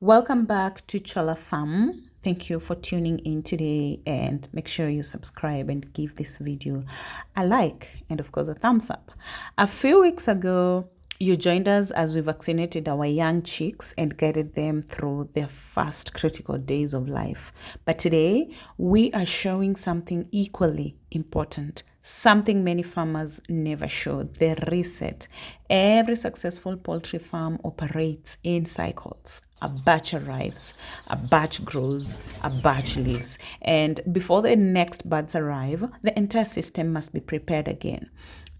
Welcome back to Chola Farm. Thank you for tuning in today, and make sure you subscribe and give this video a like and of course a thumbs up. A few weeks ago, you joined us as we vaccinated our young chicks and guided them through their first critical days of life. But today, we are showing something equally important, something many farmers never show: the reset. Every successful poultry farm operates in cycles. A batch arrives, a batch grows, a batch leaves. And before the next batch arrive, the entire system must be prepared again.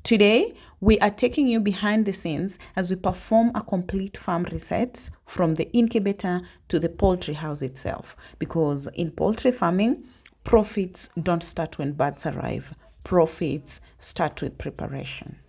Today, we are taking you behind the scenes as we perform a complete farm reset from the incubator to the poultry house itself. Because in poultry farming, profits don't start when birds arrive. Profits start with preparation.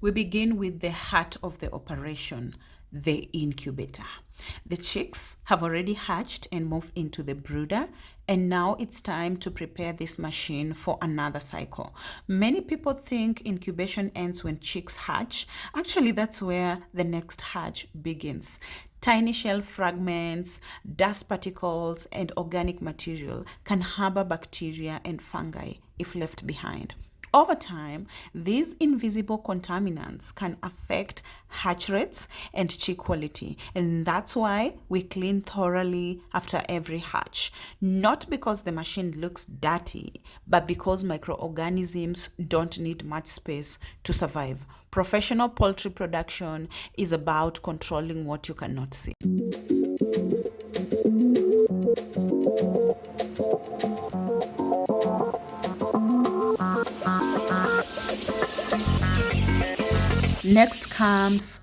We begin with the heart of the operation, the incubator. The chicks have already hatched and moved into the brooder, and now it's time to prepare this machine for another cycle. Many people think incubation ends when chicks hatch. Actually, that's where the next hatch begins. Tiny shell fragments, dust particles, and organic material can harbor bacteria and fungi if left behind. Over time, these invisible contaminants can affect hatch rates and chick quality, and that's why we clean thoroughly after every hatch. Not because the machine looks dirty, but because microorganisms don't need much space to survive. Professional poultry production is about controlling what you cannot see. Next comes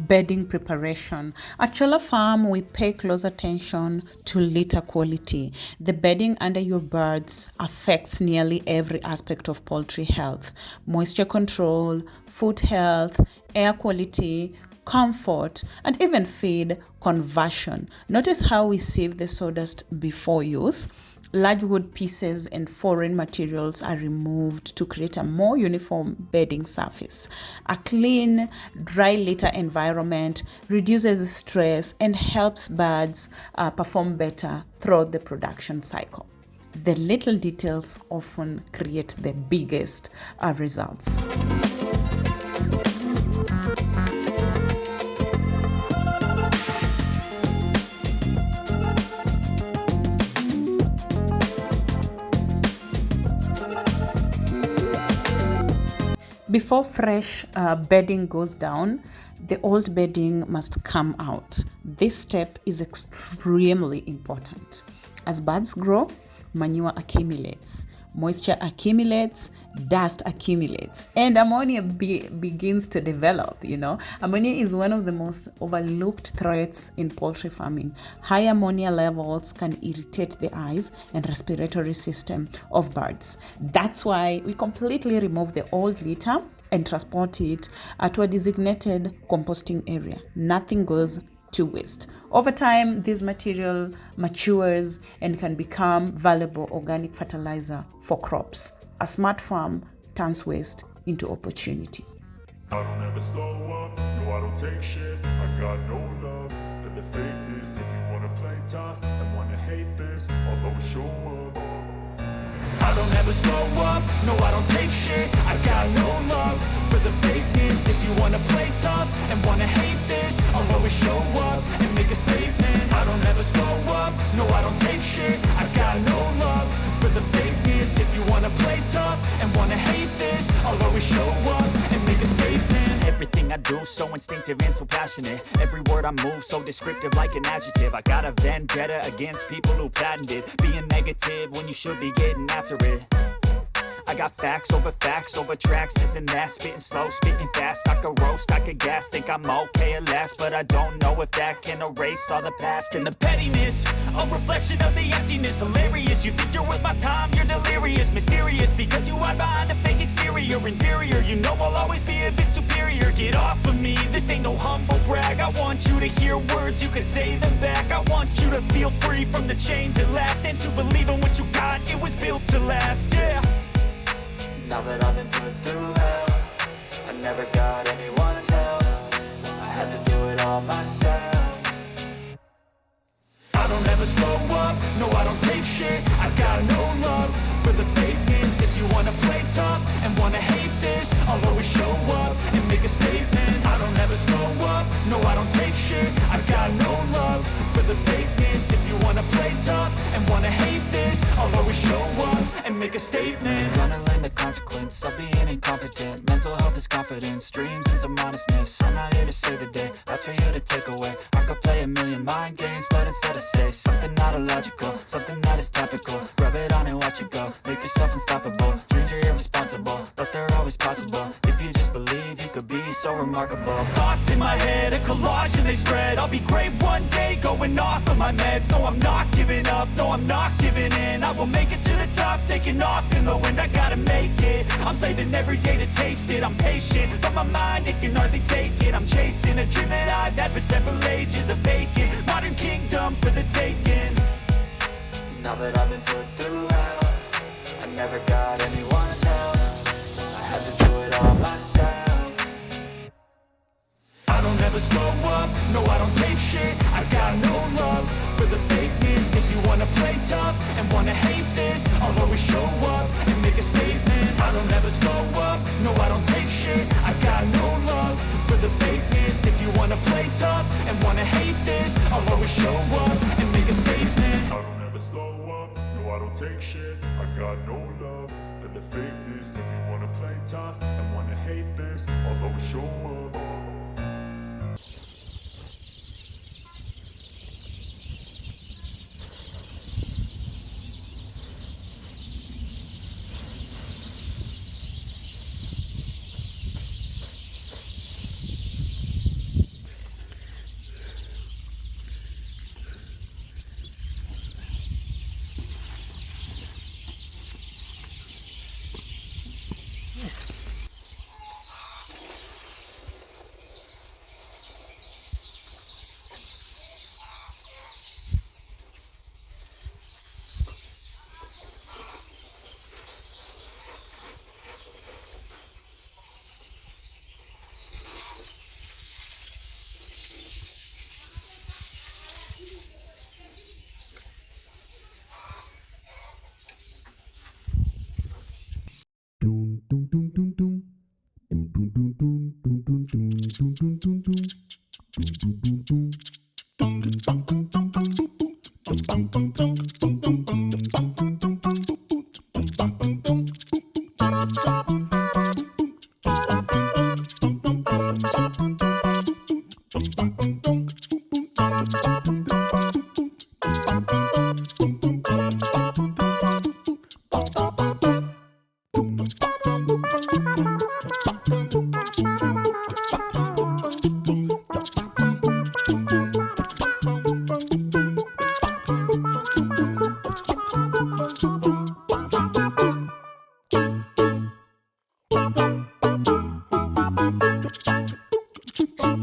bedding preparation. At Chola Farm, we pay close attention to litter quality. The bedding under your birds affects nearly every aspect of poultry health: moisture control, food health, air quality, comfort, and even feed conversion. Notice how we sieve the sawdust before use. Large wood pieces and foreign materials are removed to create a more uniform bedding surface. A clean, dry litter environment reduces stress and helps birds perform better throughout the production cycle. The little details often create the biggest results. Before fresh bedding goes down, the old bedding must come out. This step is extremely important. As birds grow, manure accumulates, moisture accumulates, dust accumulates, and ammonia begins to develop. Ammonia is one of the most overlooked threats in poultry farming. High ammonia levels can irritate the eyes and respiratory system of birds. That's why we completely remove the old litter and transport it to a designated composting area. Nothing goes to waste. Over time, this material matures and can become valuable organic fertilizer for crops. A smart farm turns waste into opportunity. I don't ever slow up, no I don't take shit. I got no love for the fakeness. If you wanna play tough and wanna hate this, I'll always show up. I don't ever slow up, no I don't take shit. I got no love for the fakeness. If you wanna play tough and wanna hate this, I'll always show up and make a statement. I don't ever slow up, no I don't take shit. I got no love for the fakeness. If you wanna play tough and wanna hate this, I'll always show up and make a statement. Everything I do so instinctive and so passionate. Every word I move so descriptive like an adjective. I got a vendetta against people who patented being negative when you should be getting after it. I got facts over tracks, this and that. Spitting slow, spitting fast, I could roast, I could gas. Think I'm okay at last, but I don't know if that can erase all the past. And the pettiness, a reflection of the emptiness. Hilarious, you think you're worth my time, you're delirious. Mysterious, because you hide behind a fake exterior. Inferior, you know I'll always be a bit superior. Get off of me, this ain't no humble brag. I want you to hear words, you can say them back. I want you to feel free from the chains at last, and to believe in what you got, it was built to last, yeah. Now that I've been put through hell, I never got anyone's help. I had to do it all myself. I don't ever slow up, no I don't take shit. I got no love for the fakeness. If you wanna play tough and wanna hate this, I'll always show up and make a statement. I don't ever slow up, no I don't take shit. I got no love for the fakeness. If you wanna play tough and wanna hate this, I'll always show up and make a statement. Gonna learn the consequence of being incompetent. Mental health is confidence, dreams and some honestness. I'm not here to save the day, that's for you to take away. I could play a million mind games, but instead I say something not illogical, something that is topical. Rub it on and watch it go, make yourself unstoppable. Dreams are irresponsible, but they're always possible. If you just believe, you could be so remarkable. Thoughts in my head, a collage and they spread. I'll be great one day, going off of my meds. No, I'm not giving up, no, I'm not giving in. I will make it to the top, taking off in the wind. I gotta make it, I'm saving every day to taste it. I'm patient, but my mind, it can hardly take it. I'm chasing a dream that I've had for several ages. A vacant, modern kingdom for the taking. Now that I've been put through hell, I never got anyone's help. I had to do it all myself. I don't ever slow up, no I don't take shit. I got no love for the fakeness. If you wanna play tough and wanna hate this, I'll always show up and make a statement. I don't ever slow up, no I don't take shit. I got no love for the fakeness. If you wanna play tough and wanna hate this, I'll always show up and make a statement. I don't ever slow up, no I don't take shit. I got no love for the fakeness. If you wanna play tough and wanna hate this, I'll always show up.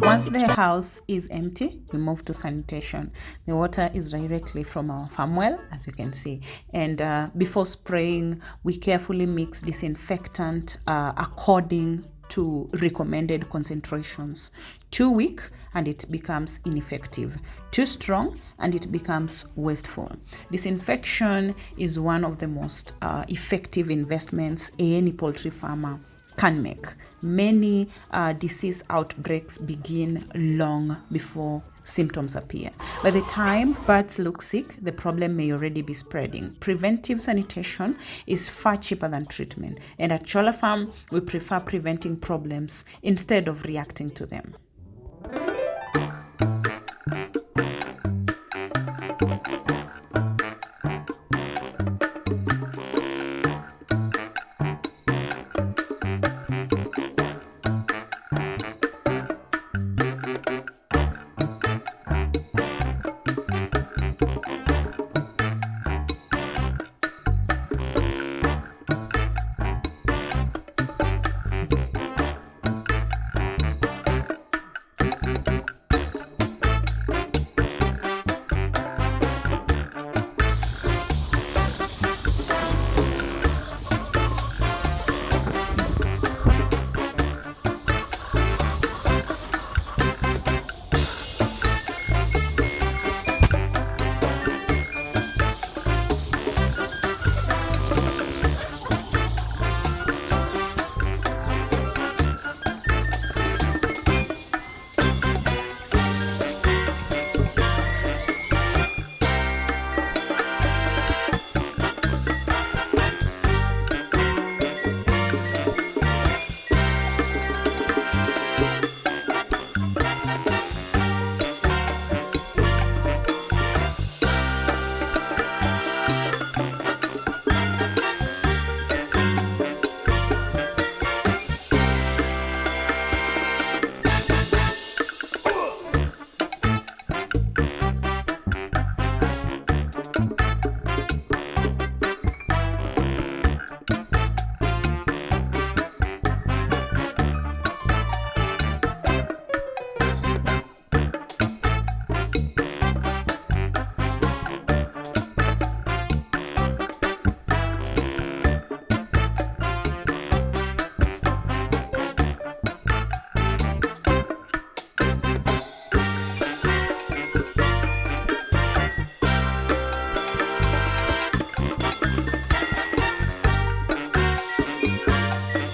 Once the house is empty, we move to sanitation. The water is directly from our farm well, as you can see. And before spraying, we carefully mix disinfectant according to recommended concentrations. Too weak and it becomes ineffective. Too strong and it becomes wasteful. Disinfection is one of the most effective investments any poultry farmer can make. Many disease outbreaks begin long before symptoms appear. By the time birds look sick, the problem may already be spreading. Preventive sanitation is far cheaper than treatment, and at Chola Farm, we prefer preventing problems instead of reacting to them.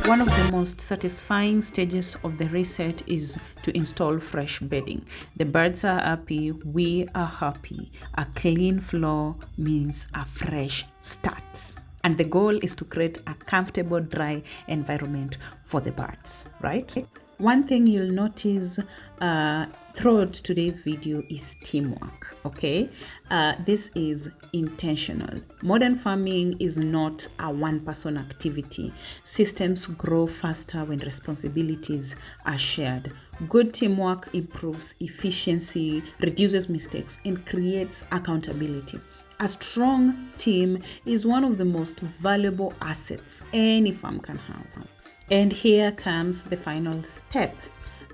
One of the most satisfying stages of the reset is to install fresh bedding. The birds are happy, we are happy. A clean floor means a fresh start. And the goal is to create a comfortable, dry environment for the birds, right? One thing you'll notice throughout today's video is teamwork, okay? This is intentional. Modern farming is not a one-person activity. Systems grow faster when responsibilities are shared. Good teamwork improves efficiency, reduces mistakes, and creates accountability. A strong team is one of the most valuable assets any farm can have. And here comes the final step.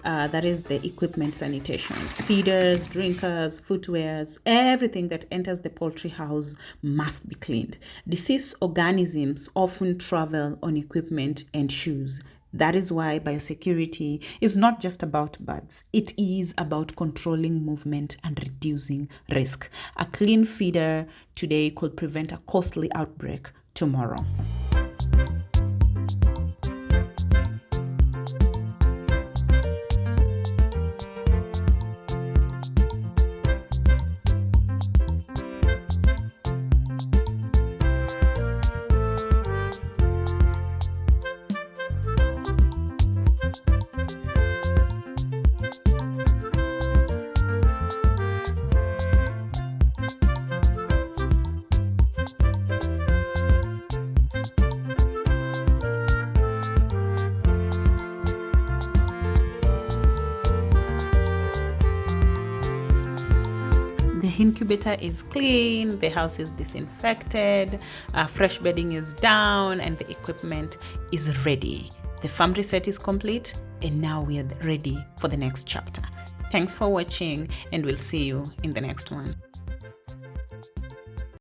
That is the equipment sanitation. Feeders, drinkers, footwears, everything that enters the poultry house must be cleaned. Disease organisms often travel on equipment and shoes. That is why biosecurity is not just about birds. It is about controlling movement and reducing risk. A clean feeder today could prevent a costly outbreak tomorrow. The incubator is clean, the house is disinfected, fresh bedding is down, and the equipment is ready. The farm reset is complete, and now we are ready for the next chapter. Thanks for watching, and we'll see you in the next one.